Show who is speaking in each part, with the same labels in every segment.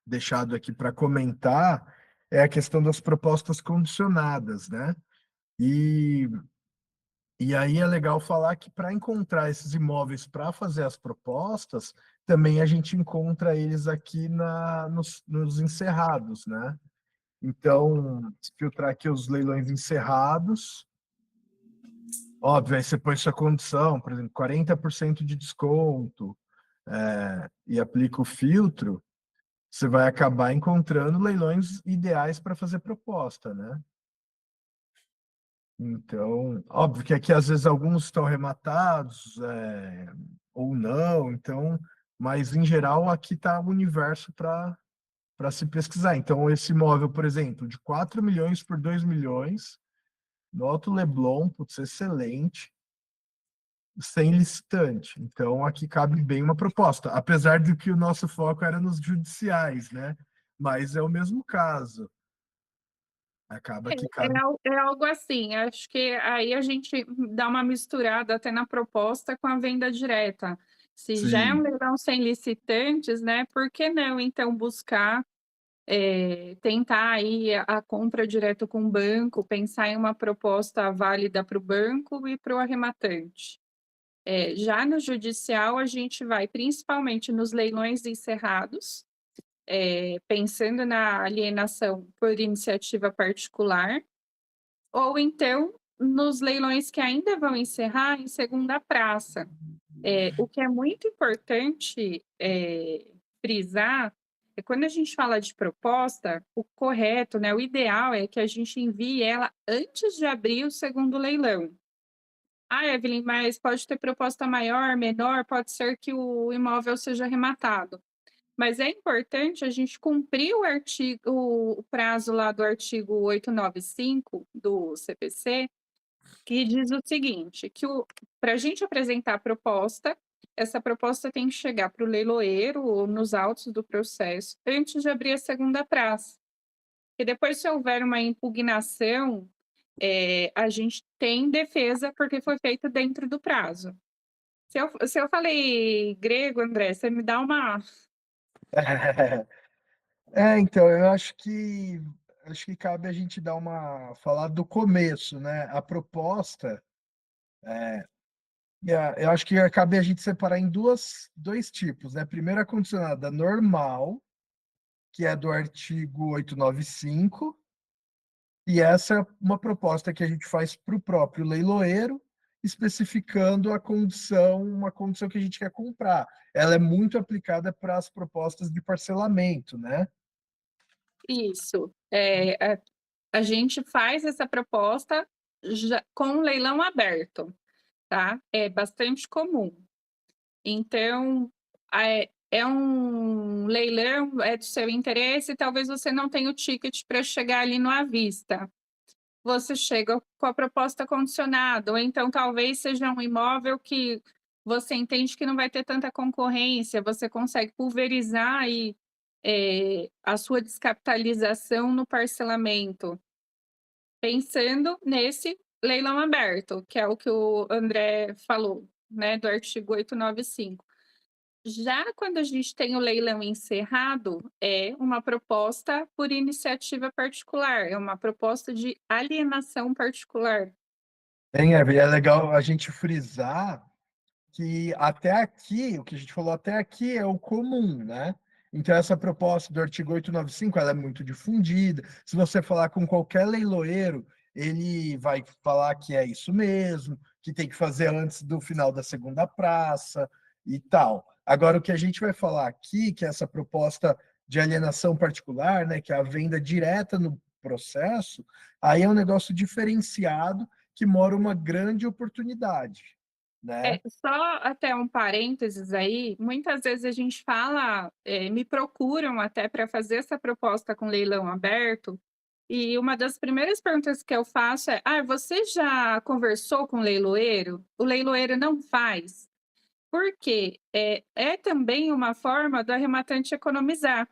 Speaker 1: deixado aqui para comentar é a questão das propostas condicionadas, né? E, e aí é legal falar que para encontrar esses imóveis para fazer as propostas, também a gente encontra eles aqui nos encerrados, né? Então, se filtrar aqui os leilões encerrados, óbvio, aí você põe sua condição, por exemplo, 40% de desconto, e aplica o filtro, você vai acabar encontrando leilões ideais para fazer proposta, né? Então, óbvio que aqui às vezes alguns estão rematados, ou não, então, mas em geral aqui está o universo para se pesquisar. Então, esse imóvel, por exemplo, de 4 milhões por 2 milhões, no Alto Leblon, putz, excelente, sem licitante. Então, aqui cabe bem uma proposta, apesar de que o nosso foco era nos judiciais, né? Mas é o mesmo caso. Acaba que cabe.
Speaker 2: É algo assim, acho que aí a gente dá uma misturada até na proposta com a venda direta. Se já é um
Speaker 1: Sim,
Speaker 2: leilão sem licitantes, né, por que não então buscar, tentar aí a compra direto com o banco, pensar em uma proposta válida para o banco e para o arrematante. Já no judicial a gente vai principalmente nos leilões encerrados, pensando na alienação por iniciativa particular, ou então nos leilões que ainda vão encerrar em segunda praça. O que é muito importante, frisar, é quando a gente fala de proposta, o correto, né, o ideal é que a gente envie ela antes de abrir o segundo leilão. "Ah, Evelyn, mas pode ter proposta maior, menor, pode ser que o imóvel seja arrematado". Mas é importante a gente cumprir o prazo lá do artigo 895 do CPC, que diz o seguinte, que para a gente apresentar a proposta, essa proposta tem que chegar para o leiloeiro ou nos autos do processo antes de abrir a segunda praça. E depois, se houver uma impugnação, a gente tem defesa porque foi feito dentro do prazo. Se eu falei grego, André, você me dá uma.
Speaker 1: então, eu acho que cabe a gente dar uma falar do começo, né? A proposta, eu acho que cabe a gente separar em dois tipos, né? Primeiro, a condicionada normal, que é do artigo 895, e essa é uma proposta que a gente faz para o próprio leiloeiro, especificando uma condição que a gente quer comprar. Ela é muito aplicada para as propostas de parcelamento, né?
Speaker 2: Isso. A gente faz essa proposta já com o leilão aberto, tá? É bastante comum. Então, é um leilão, é do seu interesse, talvez você não tenha o ticket para chegar ali no à vista. Você chega com a proposta condicionada, ou então talvez seja um imóvel que você entende que não vai ter tanta concorrência, você consegue pulverizar aí, a sua descapitalização no parcelamento, pensando nesse leilão aberto, que é o que o André falou, né, do artigo 895. Já quando a gente tem o leilão encerrado, é uma proposta por iniciativa particular, é uma proposta de alienação particular.
Speaker 1: Bem, Evelyn, é legal a gente frisar que até aqui, o que a gente falou até aqui é o comum, né? Então, essa proposta do artigo 895, ela é muito difundida. Se você falar com qualquer leiloeiro, ele vai falar que é isso mesmo, que tem que fazer antes do final da segunda praça e tal. Agora, o que a gente vai falar aqui, que é essa proposta de alienação particular, né, que é a venda direta no processo, aí é um negócio diferenciado que mora uma grande oportunidade, né?
Speaker 2: Só até um parênteses aí, muitas vezes a gente fala, me procuram até para fazer essa proposta com leilão aberto, e uma das primeiras perguntas que eu faço é: "Ah, você já conversou com o leiloeiro? O leiloeiro não faz?". Porque é também uma forma do arrematante economizar.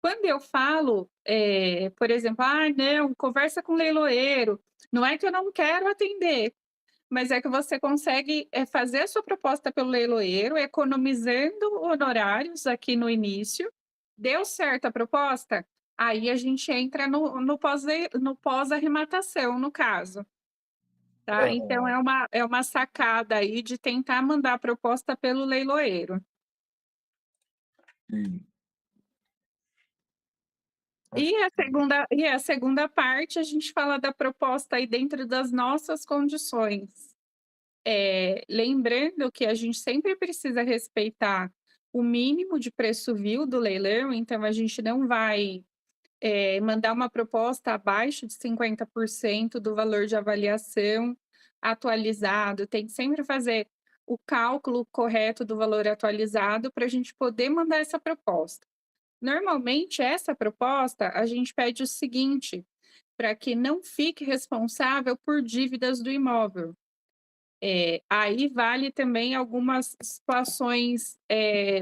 Speaker 2: Quando eu falo, por exemplo: "Ah, não, conversa com o leiloeiro", não é que eu não quero atender, mas é que você consegue, fazer a sua proposta pelo leiloeiro, economizando honorários aqui no início, Deu certo a proposta? Aí a gente entra no pós-arrematação, no caso, tá. Então
Speaker 1: Aham,
Speaker 2: é uma sacada aí de tentar mandar a proposta pelo leiloeiro.
Speaker 1: sim. Acho
Speaker 2: E a segunda parte, a gente fala da proposta aí dentro das nossas condições. Lembrando que a gente sempre precisa respeitar o mínimo de preço vil do leilão, então a gente não vai, mandar uma proposta abaixo de 50% do valor de avaliação atualizado, tem que sempre fazer o cálculo correto do valor atualizado para a gente poder mandar essa proposta. Normalmente, essa proposta, a gente pede o seguinte, para que não fique responsável por dívidas do imóvel. Aí vale também algumas situações,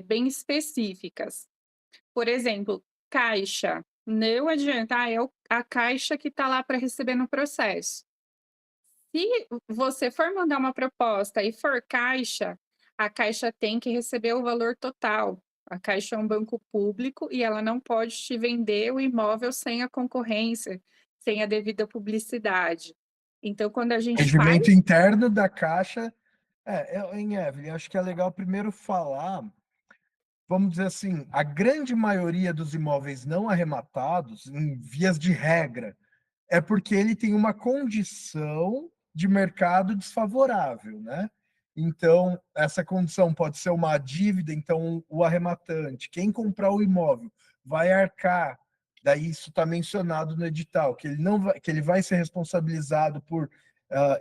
Speaker 2: bem específicas. Por exemplo, caixa, não adianta, é a caixa que está lá para receber no processo. Se você for mandar uma proposta e for caixa, a caixa tem que receber o valor total. A caixa é um banco público e ela não pode te vender o imóvel sem a concorrência, sem a devida publicidade. Então, quando a gente faz.
Speaker 1: rendimento interno da Caixa. Em Evelyn, acho que é legal primeiro falar, vamos dizer assim, a grande maioria dos imóveis não arrematados, em vias de regra, é porque ele tem uma condição de mercado desfavorável, né? Então, essa condição pode ser uma dívida, então o arrematante, quem comprar o imóvel, vai arcar, daí isso está mencionado no edital, que ele não vai, que ele vai ser responsabilizado por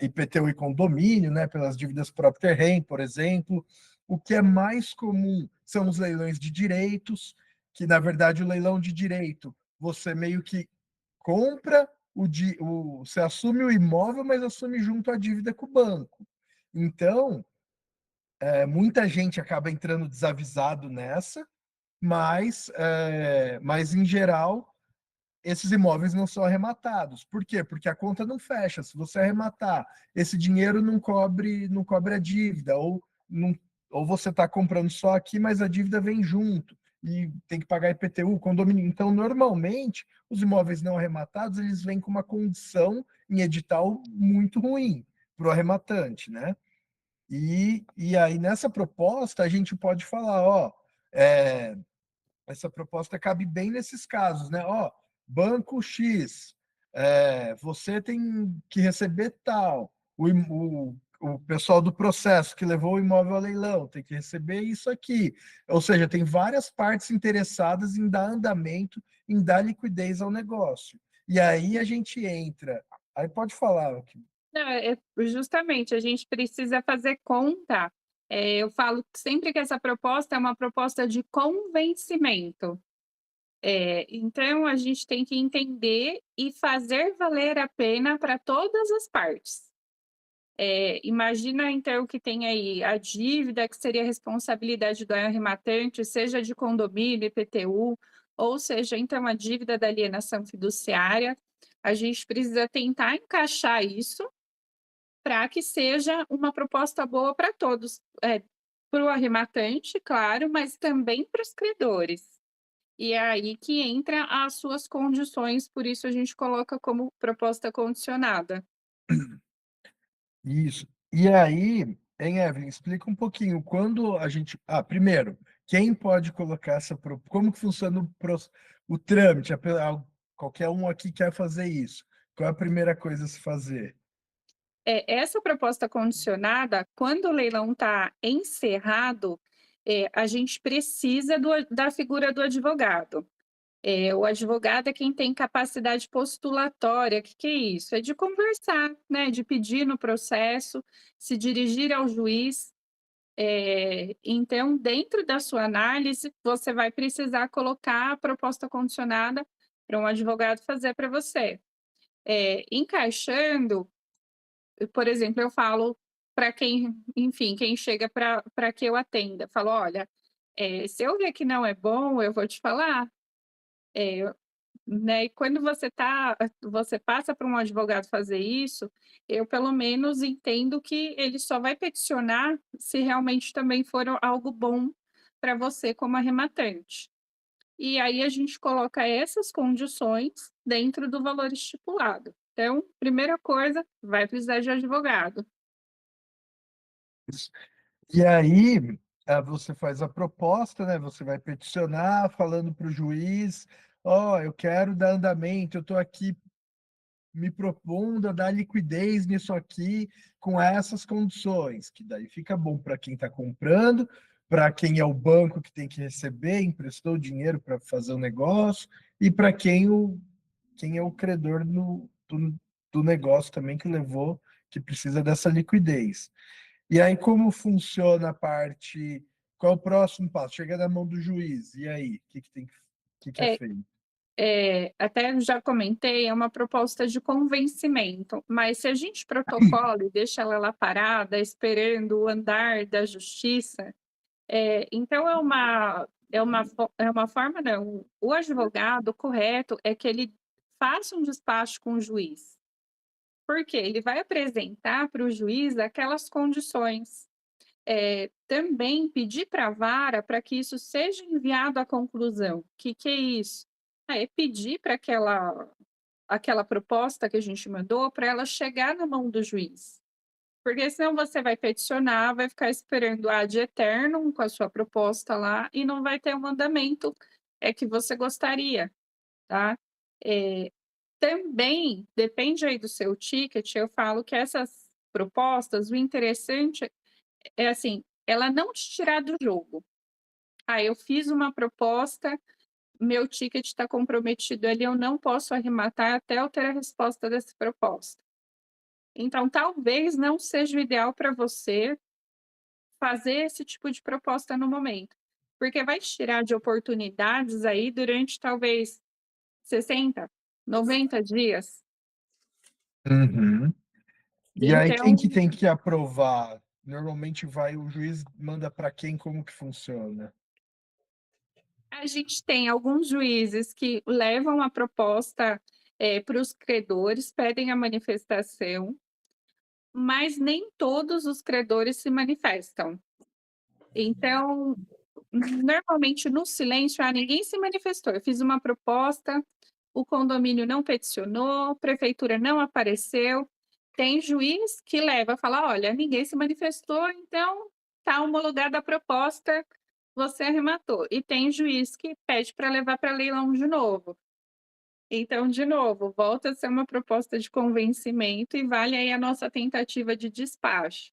Speaker 1: IPTU e condomínio, né, pelas dívidas próprio terreno, por exemplo. O que é mais comum são os leilões de direitos, que na verdade o leilão de direito, você meio que compra você assume o imóvel, mas assume junto a dívida com o banco. Então, muita gente acaba entrando desavisado nessa, mas em geral, esses imóveis não são arrematados. Por quê? Porque a conta não fecha. Se você arrematar, esse dinheiro não cobre a dívida, não, ou você está comprando só aqui, mas a dívida vem junto e tem que pagar IPTU, condomínio. Então, normalmente, os imóveis não arrematados, eles vêm com uma condição em edital muito ruim para o arrematante, né? E aí, nessa proposta, a gente pode falar, ó, é, essa proposta cabe bem nesses casos, né? Ó, banco X, você tem que receber tal, o pessoal do processo que levou o imóvel a leilão tem que receber isso aqui. Ou seja, tem várias partes interessadas em dar andamento, em dar liquidez ao negócio. E aí a gente entra. Aí pode falar aqui.
Speaker 2: Não, justamente, a gente precisa fazer conta. Eu falo sempre que essa proposta é uma proposta de convencimento. Então a gente tem que entender e fazer valer a pena para todas as partes. Imagina então que tem aí a dívida que seria responsabilidade do arrematante, seja de condomínio, IPTU, ou seja, então a dívida da alienação fiduciária. A gente precisa tentar encaixar isso para que seja uma proposta boa para todos, para o arrematante, claro, mas também para os credores. E é aí que entra as suas condições, por isso a gente coloca como proposta condicionada.
Speaker 1: Isso. E aí, hein, Evelyn, explica um pouquinho quando a gente. Primeiro, quem pode colocar como que funciona o trâmite? Qualquer um aqui quer fazer isso. Qual é a primeira coisa a se fazer?
Speaker 2: Essa proposta condicionada, quando o leilão está encerrado, a gente precisa da figura do advogado. O advogado é quem tem capacidade postulatória. Que é isso? É de conversar, né, de pedir no processo, se dirigir ao juiz. Então, dentro da sua análise, você vai precisar colocar a proposta condicionada para um advogado fazer para você. Encaixando, por exemplo, eu falo para quem, enfim, quem chega para que eu atenda, falo: "Olha, se eu ver que não é bom, eu vou te falar". Eh, né, e quando você passa para um advogado fazer isso, eu pelo menos entendo que ele só vai peticionar se realmente também for algo bom para você como arrematante. e aí a gente coloca essas condições dentro do valor estipulado. Então, primeira coisa, vai precisar de advogado.
Speaker 1: E aí, você faz a proposta, né, você vai peticionar falando para o juiz: "Ó, eu quero dar andamento, eu estou aqui me propondo a dar liquidez nisso aqui com essas condições", que daí fica bom para quem está comprando, para quem é o banco que tem que receber, emprestou dinheiro para fazer o negócio, e para quem é o credor do negócio também que levou, que precisa dessa liquidez. E aí como funciona a parte, qual é o próximo passo? Chega na mão do juiz, e aí, o que que tem que que é
Speaker 2: É,
Speaker 1: feito?
Speaker 2: até já comentei, é uma proposta de convencimento, mas se a gente protocola e deixa ela lá parada, esperando o andar da justiça, então é uma forma não, o advogado correto é que ele faça um despacho com o juiz, porque ele vai apresentar para o juiz aquelas condições. Também pedir para a vara para que isso seja enviado à conclusão. Que é isso? É pedir para aquela proposta que a gente mandou, para ela chegar na mão do juiz. Porque senão você vai peticionar, vai ficar esperando ad eternum com a sua proposta lá e não vai ter o andamento, que você gostaria, tá. Eh, Também depende aí do seu ticket, eu falo que essas propostas, o interessante é assim, ela não te tirar do jogo. "Ah, eu fiz uma proposta, meu ticket está comprometido ali, eu não posso arrematar até eu ter a resposta dessa proposta". Então, talvez não seja o ideal para você fazer esse tipo de proposta no momento, porque vai te tirar de oportunidades aí durante talvez 60, 90 dias.
Speaker 1: Uhum. E aí quem que
Speaker 2: Então,
Speaker 1: tem que aprovar? Normalmente vai o juiz manda para quem, como que funciona?
Speaker 2: a gente tem alguns juízes que levam a proposta, para os credores, pedem a manifestação, mas nem todos os credores se manifestam. Então, normalmente no silêncio, "Ah, ninguém se manifestou, eu fiz uma proposta, o condomínio não peticionou, prefeitura não apareceu". Tem juiz que leva, fala: "Olha, ninguém se manifestou, então tá homologada a proposta, você arrematou". E tem juiz que pede para levar para leilão de novo. Então, de novo, volta a ser uma proposta de convencimento e vale aí a nossa tentativa de despacho.